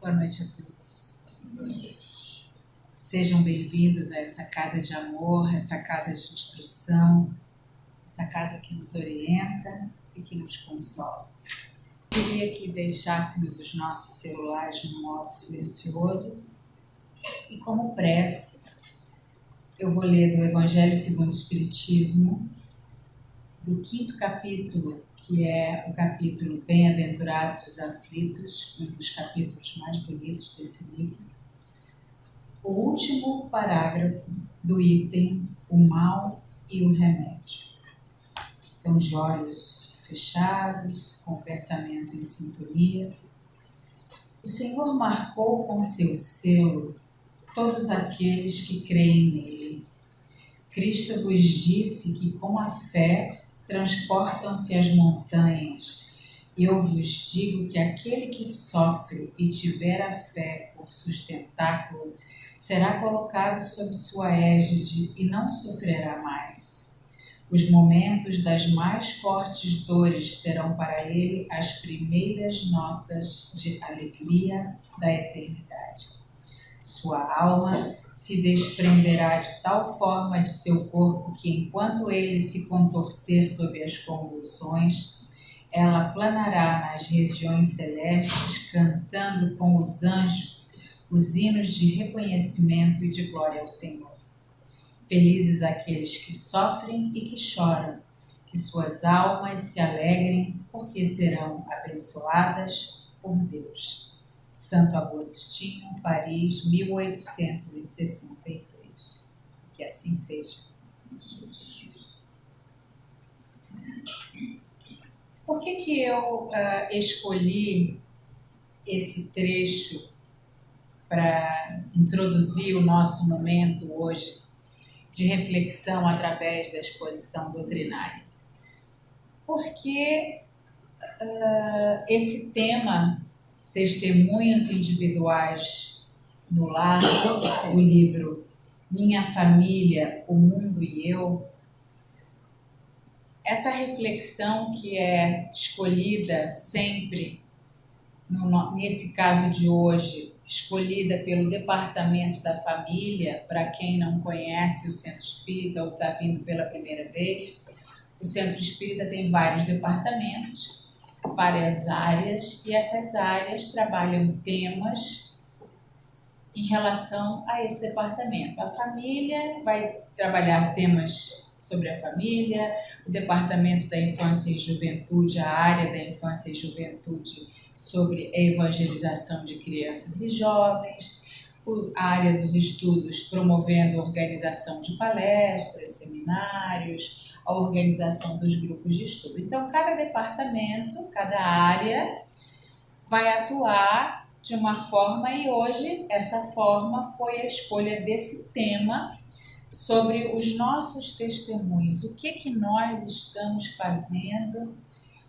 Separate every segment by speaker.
Speaker 1: Boa noite a todos. Sejam bem-vindos a essa casa de amor, essa casa de instrução, essa casa que nos orienta e que nos consola. Eu queria que deixássemos os nossos celulares no modo silencioso e, como prece, eu vou ler do Evangelho segundo o Espiritismo, do 5º capítulo, que é o capítulo Bem-aventurados os aflitos, um dos capítulos mais bonitos desse livro. O último parágrafo do item O mal e o remédio. Então, de olhos fechados, com o pensamento em sintonia, o Senhor marcou com seu selo todos aqueles que creem nele. Cristo vos disse que com a fé transportam-se as montanhas. Eu vos digo que aquele que sofre e tiver a fé por sustentáculo será colocado sob sua égide e não sofrerá mais. Os momentos das mais fortes dores serão para ele as primeiras notas de alegria da eternidade. Sua alma se desprenderá de tal forma de seu corpo que, enquanto ele se contorcer sob as convulsões, ela planará nas regiões celestes, cantando com os anjos os hinos de reconhecimento e de glória ao Senhor. Felizes aqueles que sofrem e que choram, que suas almas se alegrem, porque serão abençoadas por Deus. Santo Agostinho, Paris, 1863. Que assim seja. Por que eu escolhi esse trecho para introduzir o nosso momento hoje de reflexão através da exposição doutrinária? Porque esse tema, Testemunhos Individuais no Lar, do livro Minha Família, o Mundo e Eu, essa reflexão que é escolhida sempre, nesse caso de hoje, escolhida pelo Departamento da Família, para quem não conhece o Centro Espírita ou está vindo pela primeira vez, o Centro Espírita tem vários departamentos, várias áreas, e essas áreas trabalham temas em relação a esse departamento. A família vai trabalhar temas sobre a família, o departamento da infância e juventude, a área da infância e juventude sobre a evangelização de crianças e jovens, a área dos estudos promovendo a organização de palestras, seminários, a organização dos grupos de estudo. Então, cada departamento, cada área vai atuar de uma forma e hoje essa forma foi a escolha desse tema sobre os nossos testemunhos. O que nós estamos fazendo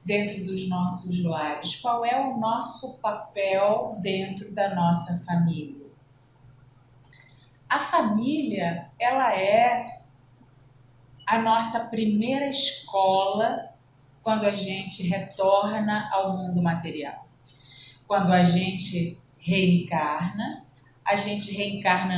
Speaker 1: dentro dos nossos lares? Qual é o nosso papel dentro da nossa família? A família, ela é a nossa primeira escola quando a gente retorna ao mundo material. Quando a gente reencarna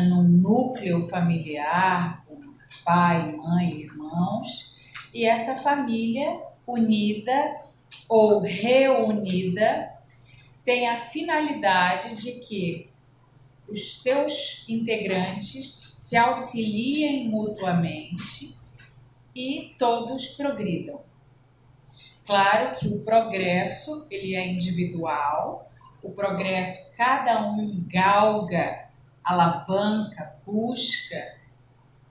Speaker 1: no núcleo familiar, com pai, mãe, irmãos, e essa família unida ou reunida tem a finalidade de que os seus integrantes se auxiliem mutuamente e todos progridam. Claro que o progresso ele é individual, o progresso cada um galga, alavanca, busca,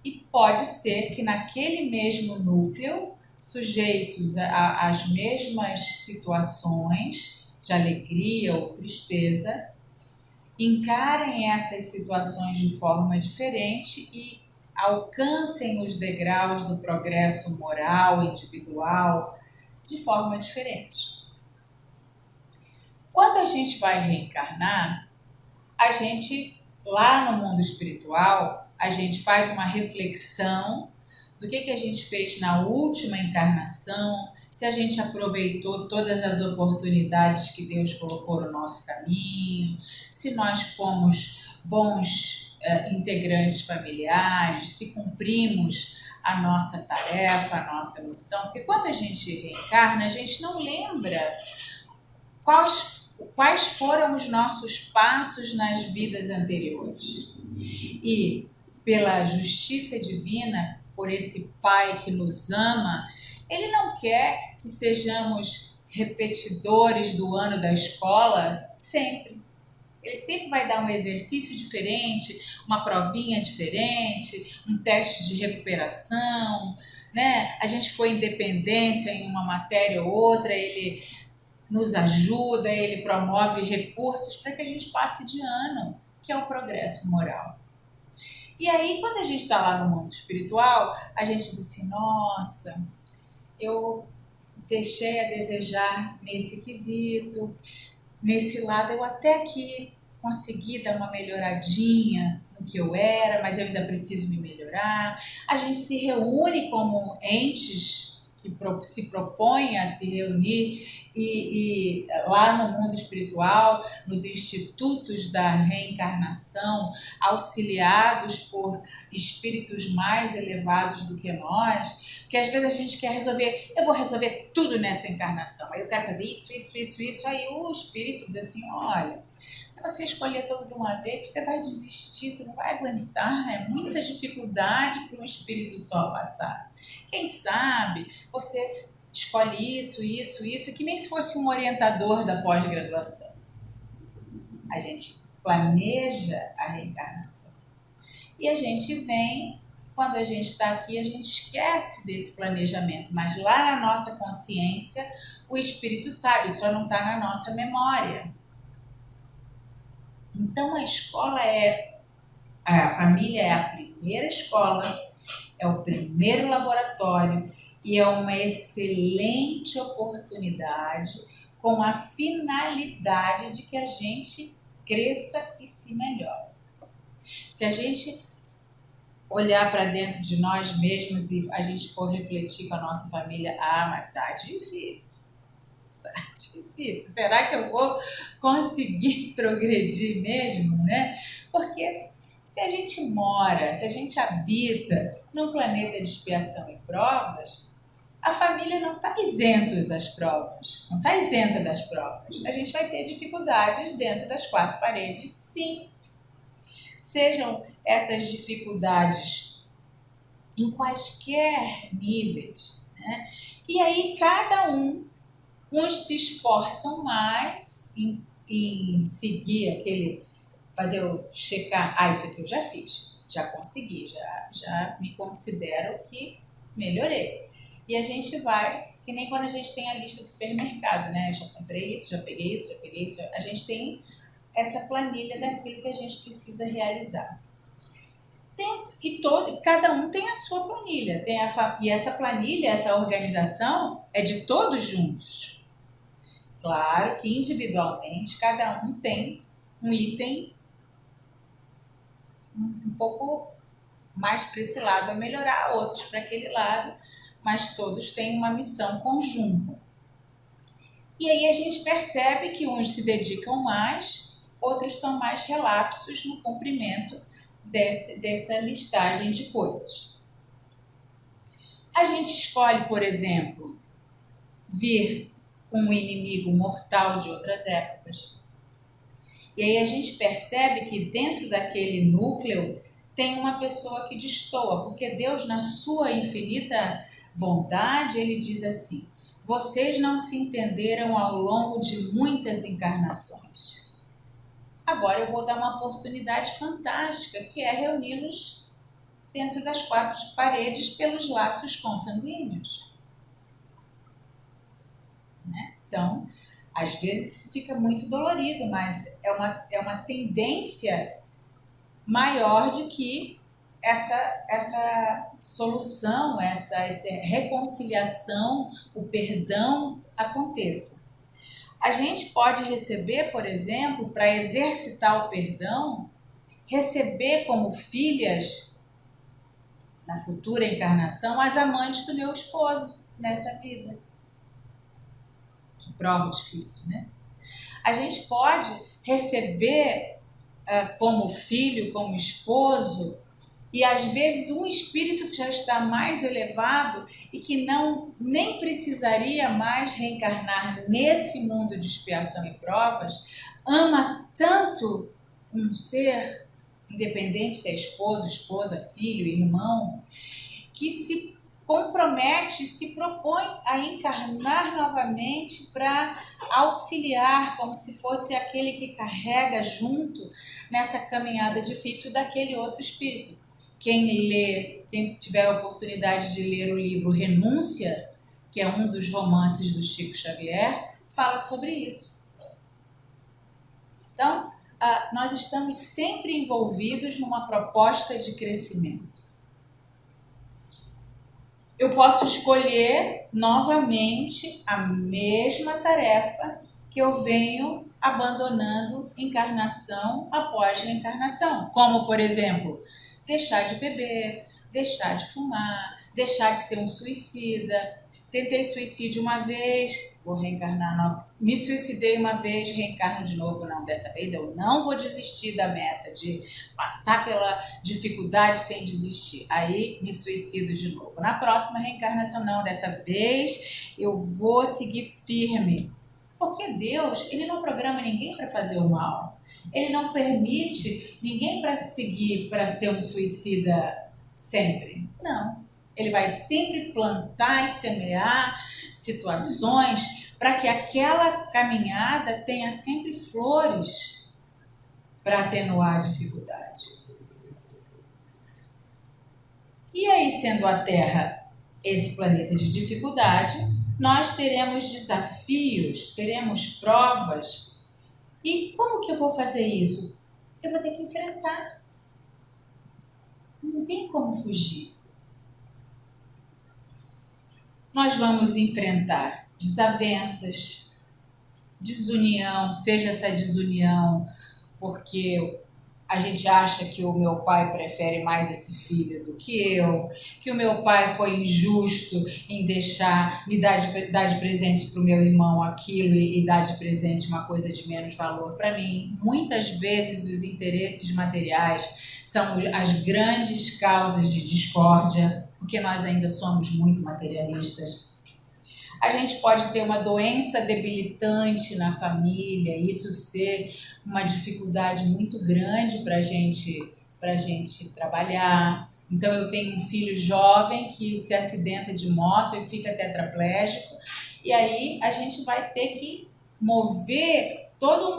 Speaker 1: e pode ser que naquele mesmo núcleo, sujeitos às mesmas situações de alegria ou tristeza, encarem essas situações de forma diferente e alcancem os degraus do progresso moral, individual, de forma diferente. Quando a gente vai reencarnar, a gente, lá no mundo espiritual, a gente faz uma reflexão do que a gente fez na última encarnação, se a gente aproveitou todas as oportunidades que Deus colocou no nosso caminho, se nós fomos bons integrantes familiares, se cumprimos a nossa tarefa, a nossa missão. Porque quando a gente reencarna, a gente não lembra quais foram os nossos passos nas vidas anteriores. E pela justiça divina, por esse Pai que nos ama, Ele não quer que sejamos repetidores do ano da escola sempre. Ele sempre vai dar um exercício diferente, uma provinha diferente, um teste de recuperação, né? A gente foi independência em uma matéria ou outra, ele nos ajuda, ele promove recursos para que a gente passe de ano, que é o progresso moral. E aí, quando a gente está lá no mundo espiritual, a gente diz assim, nossa, eu deixei a desejar nesse quesito, nesse lado eu até que consegui dar uma melhoradinha no que eu era, mas eu ainda preciso me melhorar. A gente se reúne como entes que se propõem a se reunir e lá no mundo espiritual, nos institutos da reencarnação, auxiliados por espíritos mais elevados do que nós, porque às vezes a gente quer resolver, eu vou resolver tudo nessa encarnação, aí eu quero fazer isso, aí o espírito diz assim, olha, se você escolher tudo de uma vez, você vai desistir, você não vai aguentar, é muita dificuldade para um espírito só passar. Quem sabe você escolhe isso, que nem se fosse um orientador da pós-graduação. A gente planeja a reencarnação. E a gente vem, quando a gente está aqui, a gente esquece desse planejamento, mas lá na nossa consciência, o espírito sabe, só não está na nossa memória. Então a família é a primeira escola, é o primeiro laboratório e é uma excelente oportunidade com a finalidade de que a gente cresça e se melhore. Se a gente olhar para dentro de nós mesmos e a gente for refletir com a nossa família, mas tá difícil. Difícil. Será que eu vou conseguir progredir mesmo, né? Porque se a gente habita num planeta de expiação e provas, a família não está isenta das provas. A gente vai ter dificuldades dentro das quatro paredes, sim. Sejam essas dificuldades em quaisquer níveis, né? E aí uns se esforçam mais em seguir fazer o checar, isso aqui eu já fiz, já consegui, já me considero que melhorei. E a gente vai, que nem quando a gente tem a lista do supermercado, né? Eu já comprei isso, já peguei isso, a gente tem essa planilha daquilo que a gente precisa realizar. Cada um tem a sua planilha, e essa planilha, essa organização é de todos juntos. Claro que individualmente cada um tem um item um pouco mais para esse lado, a melhorar, outros para aquele lado, mas todos têm uma missão conjunta. E aí a gente percebe que uns se dedicam mais, outros são mais relapsos no cumprimento dessa listagem de coisas. A gente escolhe, por exemplo, vir com um inimigo mortal de outras épocas. E aí a gente percebe que dentro daquele núcleo tem uma pessoa que destoa, porque Deus, na sua infinita bondade, ele diz assim, vocês não se entenderam ao longo de muitas encarnações. Agora eu vou dar uma oportunidade fantástica, que é reuni-los dentro das quatro paredes pelos laços consanguíneos. Né? Então, às vezes fica muito dolorido, mas é uma tendência maior de que essa solução, essa reconciliação, o perdão aconteça. A gente pode receber, por exemplo, para exercitar o perdão, receber como filhas na futura encarnação, as amantes do meu esposo nessa vida. Que prova difícil, né? A gente pode receber como filho, como esposo, e às vezes um espírito que já está mais elevado e que não nem precisaria mais reencarnar nesse mundo de expiação e provas, ama tanto um ser, independente se é esposo, esposa, filho, irmão, que se compromete, se propõe a encarnar novamente para auxiliar, como se fosse aquele que carrega junto nessa caminhada difícil daquele outro espírito. Quem tiver a oportunidade de ler o livro Renúncia, que é um dos romances do Chico Xavier, fala sobre isso. Então, nós estamos sempre envolvidos numa proposta de crescimento. Eu posso escolher novamente a mesma tarefa que eu venho abandonando encarnação após reencarnação, como, por exemplo, deixar de beber, deixar de fumar, deixar de ser um suicida. Tentei suicídio uma vez, vou reencarnar novamente. Me suicidei uma vez, reencarno de novo. Não, dessa vez eu não vou desistir da meta, de passar pela dificuldade sem desistir. Aí me suicido de novo. Na próxima reencarnação, não, dessa vez eu vou seguir firme. Porque Deus, Ele não programa ninguém para fazer o mal. Ele não permite ninguém para seguir, para ser um suicida sempre. Não. Ele vai sempre plantar e semear situações para que aquela caminhada tenha sempre flores para atenuar a dificuldade. E aí, sendo a Terra esse planeta de dificuldade, nós teremos desafios, teremos provas. E como que eu vou fazer isso? Eu vou ter que enfrentar. Não tem como fugir. Nós vamos enfrentar desavenças, desunião, seja essa desunião porque a gente acha que o meu pai prefere mais esse filho do que o meu pai foi injusto em deixar, me dar de presente para o meu irmão aquilo e dar de presente uma coisa de menos valor para mim. Muitas vezes os interesses materiais são as grandes causas de discórdia, porque nós ainda somos muito materialistas. A gente pode ter uma doença debilitante na família, isso ser uma dificuldade muito grande para a gente trabalhar. Então, eu tenho um filho jovem que se acidenta de moto e fica tetraplégico, e aí a gente vai ter que mover toda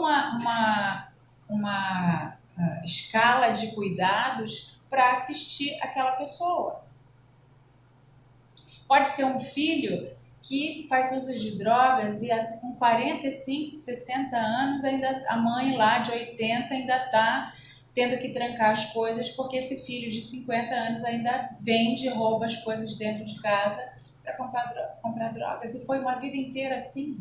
Speaker 1: uma escala de cuidados para assistir aquela pessoa. Pode ser um filho que faz uso de drogas e com 45, 60 anos, ainda a mãe lá de 80 ainda está tendo que trancar as coisas porque esse filho de 50 anos ainda vende, rouba as coisas dentro de casa para comprar drogas. E foi uma vida inteira assim.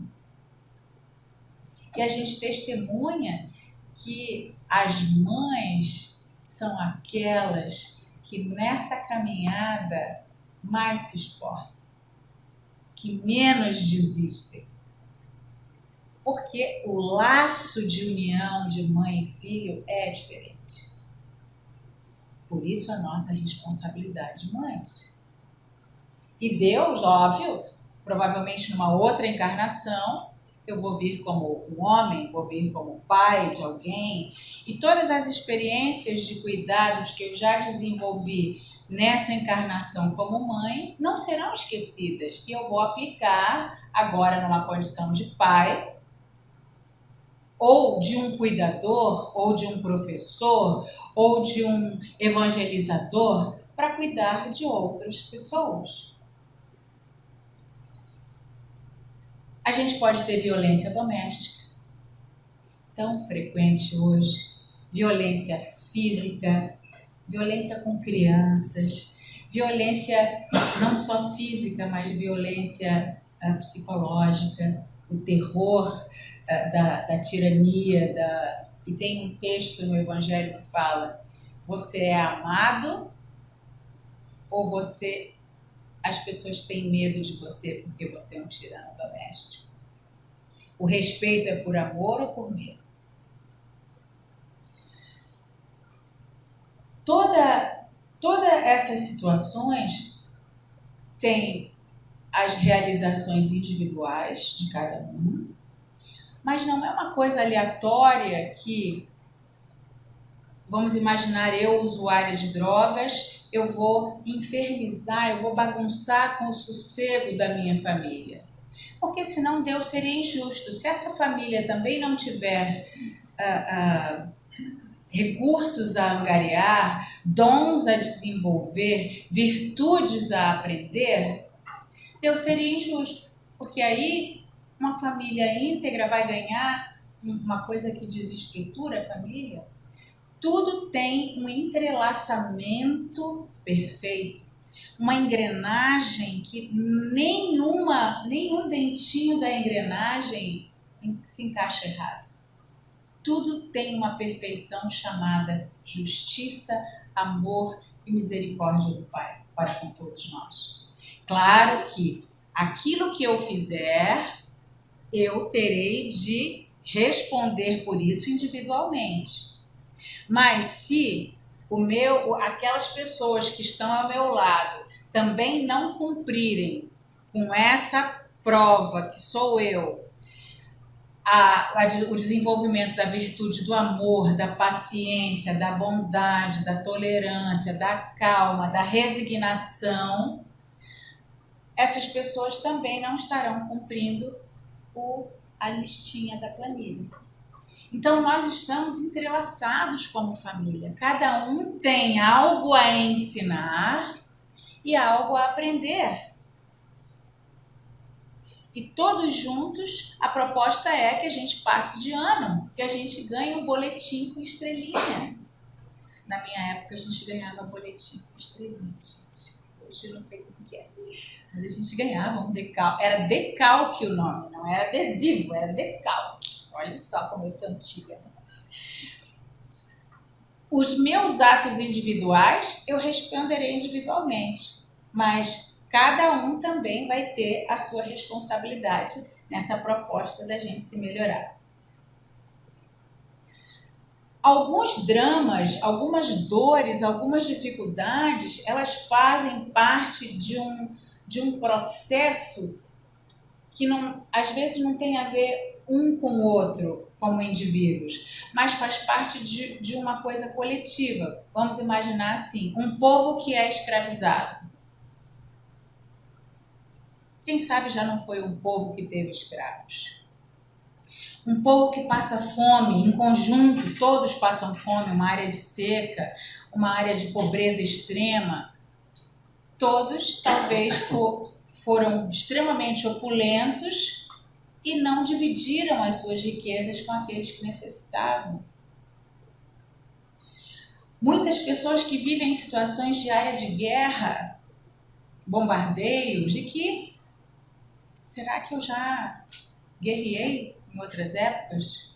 Speaker 1: E a gente testemunha que as mães são aquelas que nessa caminhada mais se esforçam, que menos desistem. Porque o laço de união de mãe e filho é diferente. Por isso a nossa responsabilidade, mães. E Deus, óbvio, provavelmente numa outra encarnação, eu vou vir como um homem, vou vir como pai de alguém, e todas as experiências de cuidados que eu já desenvolvi nessa encarnação como mãe não serão esquecidas, que eu vou aplicar agora numa condição de pai, ou de um cuidador, ou de um professor, ou de um evangelizador, para cuidar de outras pessoas. A gente pode ter violência doméstica, tão frequente hoje, violência física, violência com crianças, violência não só física, mas violência psicológica, o terror da tirania. E tem um texto no Evangelho que fala: você é amado Ou as pessoas têm medo de você porque você é um tirano doméstico? O respeito é por amor ou por medo? Todas essas situações têm as realizações individuais de cada um, mas não é uma coisa aleatória que, vamos imaginar, eu, usuária de drogas, eu vou infernizar, eu vou bagunçar com o sossego da minha família. Porque senão Deus seria injusto. Se essa família também não tiver recursos a angariar, dons a desenvolver, virtudes a aprender, Deus seria injusto. Porque aí uma família íntegra vai ganhar uma coisa que desestrutura a família. Tudo tem um entrelaçamento perfeito, uma engrenagem que nenhum dentinho da engrenagem se encaixa errado. Tudo tem uma perfeição chamada justiça, amor e misericórdia do Pai para com todos nós. Claro que aquilo que eu fizer, eu terei de responder por isso individualmente. Mas se aquelas pessoas que estão ao meu lado também não cumprirem com essa prova que sou eu, o desenvolvimento da virtude do amor, da paciência, da bondade, da tolerância, da calma, da resignação, essas pessoas também não estarão cumprindo a listinha da planilha. Então, nós estamos entrelaçados como família. Cada um tem algo a ensinar e algo a aprender. E todos juntos, a proposta é que a gente passe de ano, que a gente ganhe um boletim com estrelinha. Na minha época, a gente ganhava boletim com estrelinha, gente. Hoje eu não sei como que é. Mas a gente ganhava um decalque. Era decalque o nome, não era adesivo, era decalque. Olha só como eu sou antiga. Né? Os meus atos individuais, eu responderei individualmente. Mas cada um também vai ter a sua responsabilidade nessa proposta da gente se melhorar. Alguns dramas, algumas dores, algumas dificuldades, elas fazem parte de um processo que às vezes não tem a ver um com o outro como indivíduos, mas faz parte de uma coisa coletiva. Vamos imaginar assim, um povo que é escravizado. Quem sabe já não foi um povo que teve escravos? Um povo que passa fome, em conjunto, todos passam fome, uma área de seca, uma área de pobreza extrema. Todos talvez foram extremamente opulentos e não dividiram as suas riquezas com aqueles que necessitavam. Muitas pessoas que vivem em situações de área de guerra, bombardeios, de que será que eu já guerriei em outras épocas?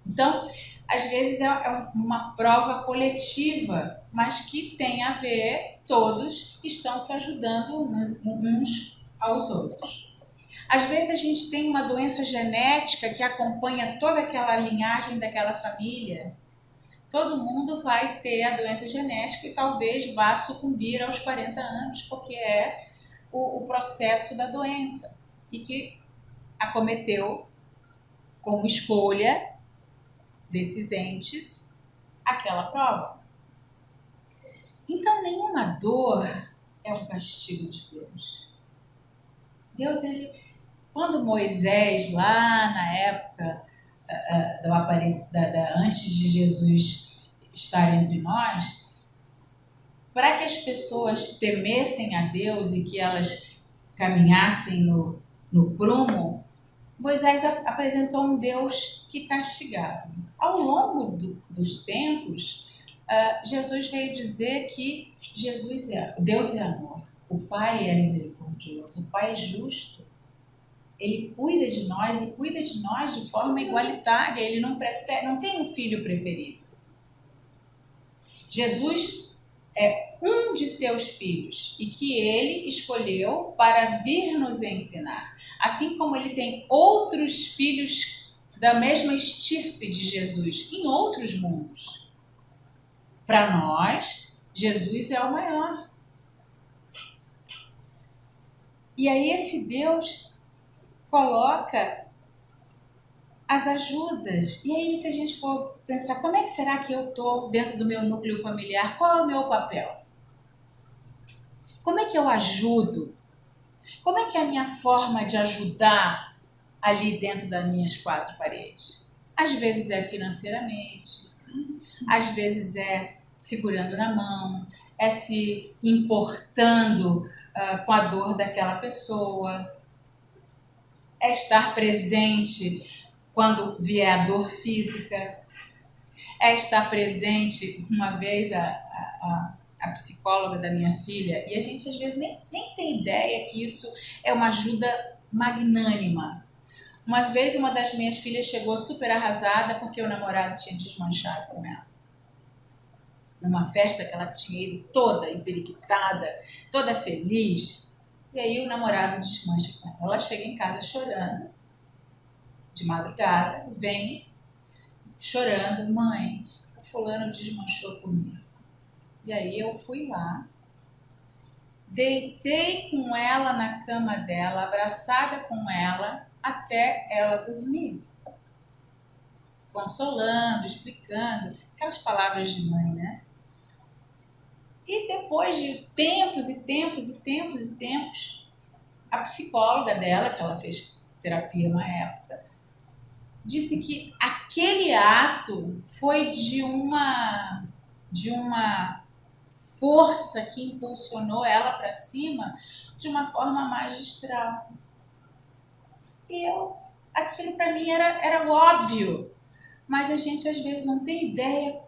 Speaker 1: Então, às vezes é uma prova coletiva, mas que tem a ver, todos estão se ajudando uns aos outros. Às vezes a gente tem uma doença genética que acompanha toda aquela linhagem daquela família. Todo mundo vai ter a doença genética e talvez vá sucumbir aos 40 anos, porque é o processo da doença e que acometeu como escolha desses entes aquela prova. Então, nenhuma dor é um castigo de Deus. Deus, quando Moisés, lá na época antes de Jesus estar entre nós, para que as pessoas temessem a Deus e que elas caminhassem no prumo, Moisés apresentou um Deus que castigava. Ao longo dos tempos, Jesus veio dizer que Deus é amor, o Pai é misericordioso, o Pai é justo. Ele cuida de nós e cuida de nós de forma igualitária. Ele não tem um filho preferido. Jesus é um de seus filhos e que ele escolheu para vir nos ensinar. Assim como ele tem outros filhos da mesma estirpe de Jesus em outros mundos. Para nós, Jesus é o maior. E aí esse Deus coloca as ajudas. E aí, se a gente for pensar, como é que será que eu estou dentro do meu núcleo familiar? Qual é o meu papel? Como é que eu ajudo? Como é que é a minha forma de ajudar ali dentro das minhas quatro paredes? Às vezes é financeiramente, às vezes é segurando na mão, é se importando com a dor daquela pessoa, é estar presente quando vier a dor física, é estar presente. Uma vez a psicóloga da minha filha, e a gente às vezes nem tem ideia que isso é uma ajuda magnânima. Uma vez uma das minhas filhas chegou super arrasada porque o namorado tinha desmanchado com ela. Numa festa que ela tinha ido toda emperiquitada, toda feliz. E aí o namorado desmancha com ela. Ela chega em casa chorando, de madrugada, vem chorando, mãe, o fulano desmanchou comigo. E aí eu fui lá, deitei com ela na cama dela, abraçada com ela, até ela dormir. Consolando, explicando, aquelas palavras de mãe, né? E depois de tempos e tempos e tempos e tempos, a psicóloga dela, que ela fez terapia uma época, disse que aquele ato foi de uma força que impulsionou ela para cima de uma forma magistral. E aquilo para mim era óbvio, mas a gente às vezes não tem ideia,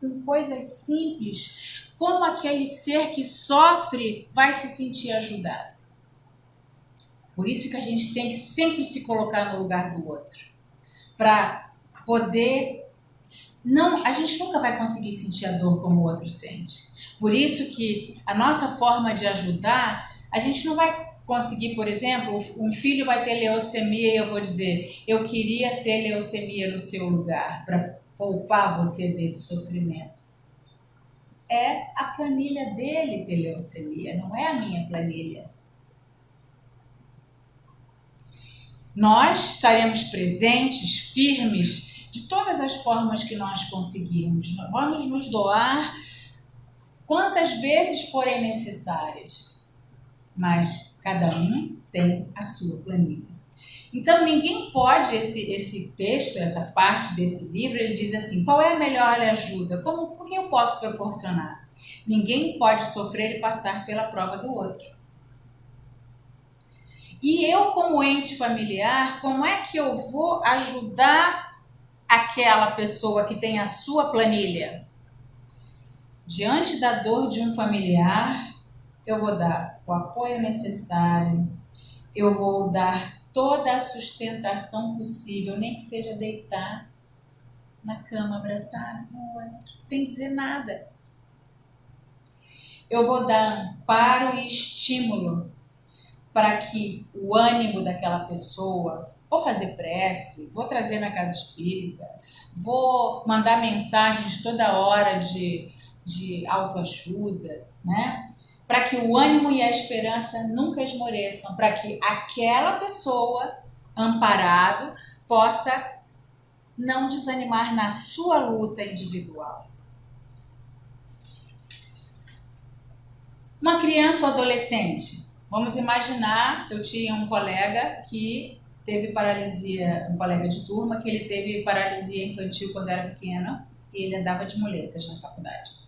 Speaker 1: com coisas simples, como aquele ser que sofre vai se sentir ajudado. Por isso que a gente tem que sempre se colocar no lugar do outro, para poder... a gente nunca vai conseguir sentir a dor como o outro sente. Por isso que a nossa forma de ajudar, a gente não vai conseguir, por exemplo, um filho vai ter leucemia e eu vou dizer, eu queria ter leucemia no seu lugar, para poupar você desse sofrimento. É a planilha dele ter leucemia, não é a minha planilha. Nós estaremos presentes, firmes, de todas as formas que nós conseguirmos. Vamos nos doar quantas vezes forem necessárias, mas cada um tem a sua planilha. Então, ninguém pode, esse texto, essa parte desse livro, ele diz assim, qual é a melhor ajuda? O que eu posso proporcionar? Ninguém pode sofrer e passar pela prova do outro. E eu, como ente familiar, como é que eu vou ajudar aquela pessoa que tem a sua planilha? Diante da dor de um familiar, eu vou dar o apoio necessário, eu vou dar toda a sustentação possível, nem que seja deitar na cama abraçado com o outro, sem dizer nada. Eu vou dar amparo e estímulo para que o ânimo daquela pessoa, vou fazer prece, vou trazer na casa espírita, vou mandar mensagens toda hora de autoajuda, né? Para que o ânimo e a esperança nunca esmoreçam, para que aquela pessoa, amparado, possa não desanimar na sua luta individual. Uma criança ou adolescente, vamos imaginar, eu tinha um colega que teve paralisia, um colega de turma, que ele teve paralisia infantil quando era pequeno, e ele andava de muletas na faculdade.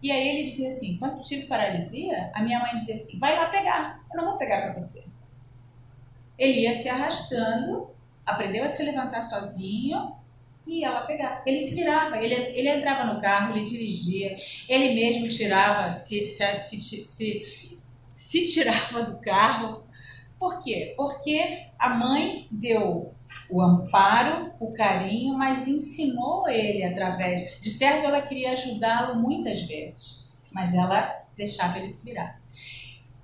Speaker 1: E aí ele dizia assim, quando eu tive paralisia, a minha mãe dizia assim, vai lá pegar, eu não vou pegar para você. Ele ia se arrastando, aprendeu a se levantar sozinho e ia lá pegar. Ele se virava, ele entrava no carro, ele dirigia, ele mesmo tirava, se tirava do carro. Por quê? Porque a mãe deu o amparo, o carinho, mas ensinou ele através... De certo, ela queria ajudá-lo muitas vezes. mas ela deixava ele se virar.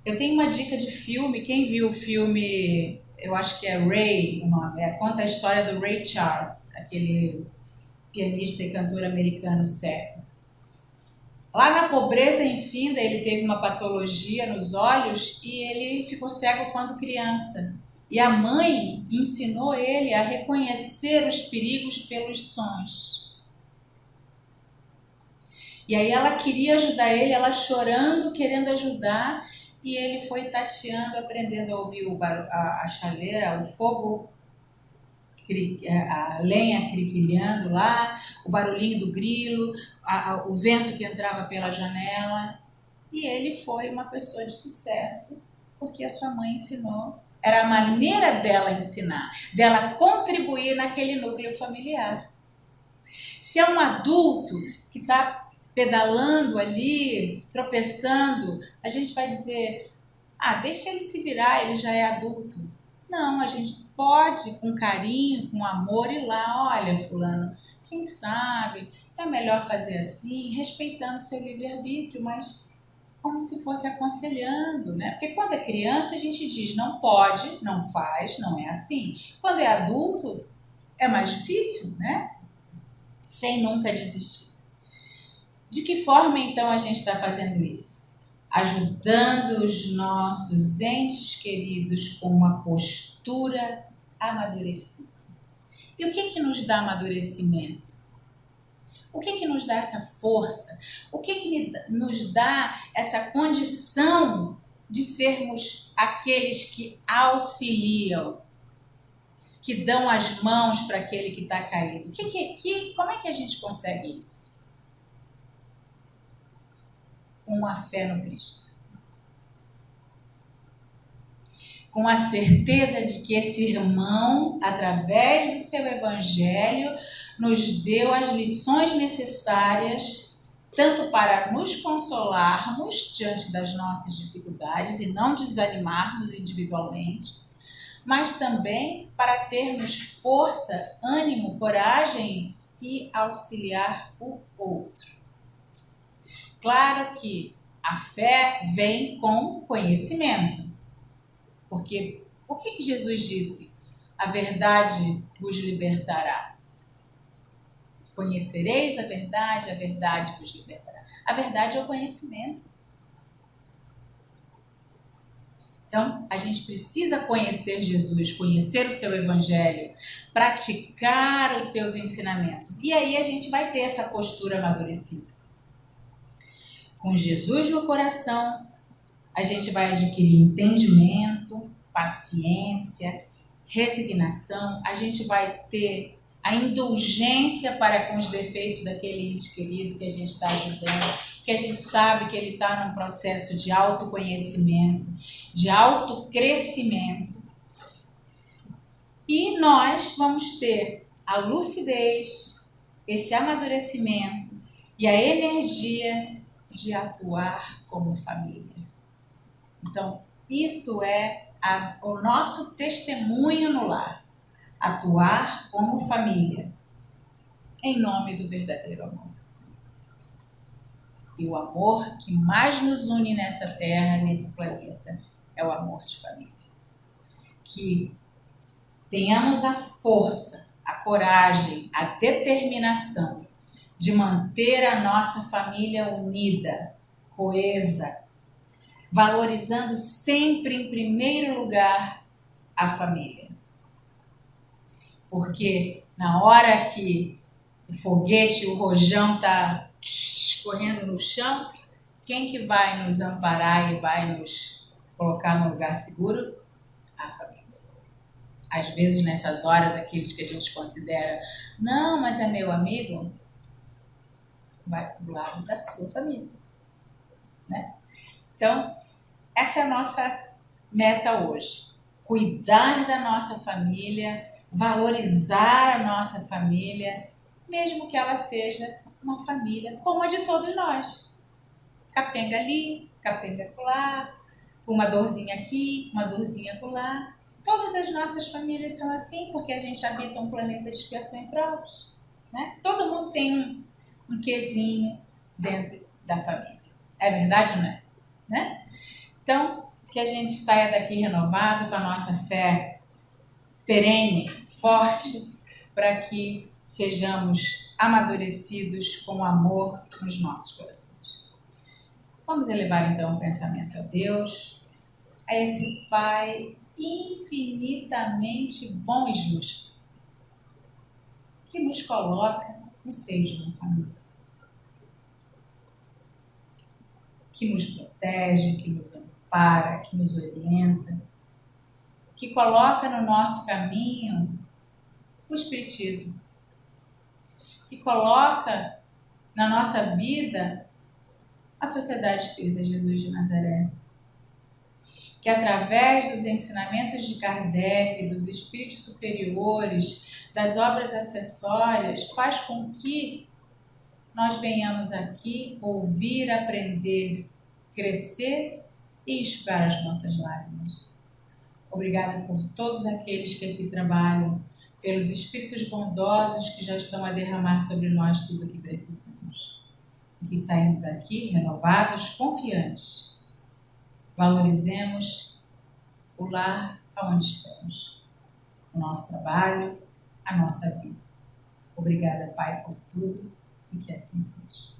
Speaker 1: Eu tenho uma dica de filme, quem viu o filme, eu acho que é Ray o nome, conta a história do Ray Charles, aquele pianista e cantor americano cego. Lá na pobreza infinda, ele teve uma patologia nos olhos e ele ficou cego quando criança. E a mãe ensinou ele a reconhecer os perigos pelos sons. E aí ela queria ajudar ele, ela chorando, querendo ajudar, e ele foi tateando, aprendendo a ouvir a chaleira, o fogo, a lenha criquilhando lá, o barulhinho do grilo, o vento que entrava pela janela. E ele foi uma pessoa de sucesso, porque a sua mãe ensinou. Era a maneira dela ensinar, dela contribuir naquele núcleo familiar. Se é um adulto que está pedalando ali, tropeçando, a gente vai dizer, deixa ele se virar, ele já é adulto. Não, a gente pode, com carinho, com amor, ir lá, olha, fulano, quem sabe, é melhor fazer assim, respeitando o seu livre-arbítrio, mas como se fosse aconselhando, né? Porque quando é criança a gente diz não pode, não faz, não é assim. Quando é adulto é mais difícil, né? Sem nunca desistir. De que forma então a gente está fazendo isso? Ajudando os nossos entes queridos com uma postura amadurecida. E o que nos dá amadurecimento? O que nos dá essa força? O que nos dá essa condição de sermos aqueles que auxiliam, que dão as mãos para aquele que está caído? Como é que a gente consegue isso? Com a fé no Cristo. Com a certeza de que esse irmão, através do seu evangelho, nos deu as lições necessárias, tanto para nos consolarmos diante das nossas dificuldades e não desanimarmos individualmente, mas também para termos força, ânimo, coragem e auxiliar o outro. Claro que a fé vem com conhecimento. Porque por que Jesus disse, a verdade vos libertará? Conhecereis a verdade vos libertará. A verdade é o conhecimento. Então, a gente precisa conhecer Jesus, conhecer o seu evangelho, praticar os seus ensinamentos. E aí a gente vai ter essa postura amadurecida. Com Jesus no coração, a gente vai adquirir entendimento, paciência, resignação, a gente vai ter a indulgência para com os defeitos daquele ente querido que a gente está ajudando, que a gente sabe que ele está num processo de autoconhecimento, de autocrescimento. E nós vamos ter a lucidez, esse amadurecimento e a energia de atuar como família. Então, isso é o nosso testemunho no lar. Atuar como família, em nome do verdadeiro amor. E o amor que mais nos une nessa terra, nesse planeta, é o amor de família. Que tenhamos a força, a coragem, a determinação de manter a nossa família unida, coesa, valorizando sempre em primeiro lugar a família. Porque na hora que o foguete, o rojão está correndo no chão, quem que vai nos amparar e vai nos colocar num lugar seguro? A família. Às vezes nessas horas, aqueles que a gente considera, não, mas é meu amigo, vai para o lado da sua família, né? Então, essa é a nossa meta hoje. Cuidar da nossa família, valorizar a nossa família, mesmo que ela seja uma família como a de todos nós. Capenga ali, capenga acolá, uma dorzinha aqui, uma dorzinha acolá. Todas as nossas famílias são assim porque a gente habita um planeta de expiação e provas, né? Todo mundo tem um quezinho dentro da família. É verdade ou não é? Né? Então, que a gente saia daqui renovado, com a nossa fé perene, forte, para que sejamos amadurecidos com amor nos nossos corações. Vamos elevar então o pensamento a Deus, a esse Pai infinitamente bom e justo, que nos coloca no seio de uma família, que nos protege, que nos ampara, que nos orienta, que coloca no nosso caminho o Espiritismo, que coloca na nossa vida a Sociedade Espírita Jesus de Nazaré, que através dos ensinamentos de Kardec, dos espíritos superiores, das obras acessórias, faz com que nós venhamos aqui ouvir, aprender, crescer e enxugar as nossas lágrimas. Obrigada por todos aqueles que aqui trabalham, pelos espíritos bondosos que já estão a derramar sobre nós tudo o que precisamos. E que saindo daqui renovados, confiantes, valorizemos o lar aonde estamos, o nosso trabalho, a nossa vida. Obrigada, Pai, por tudo e que assim seja.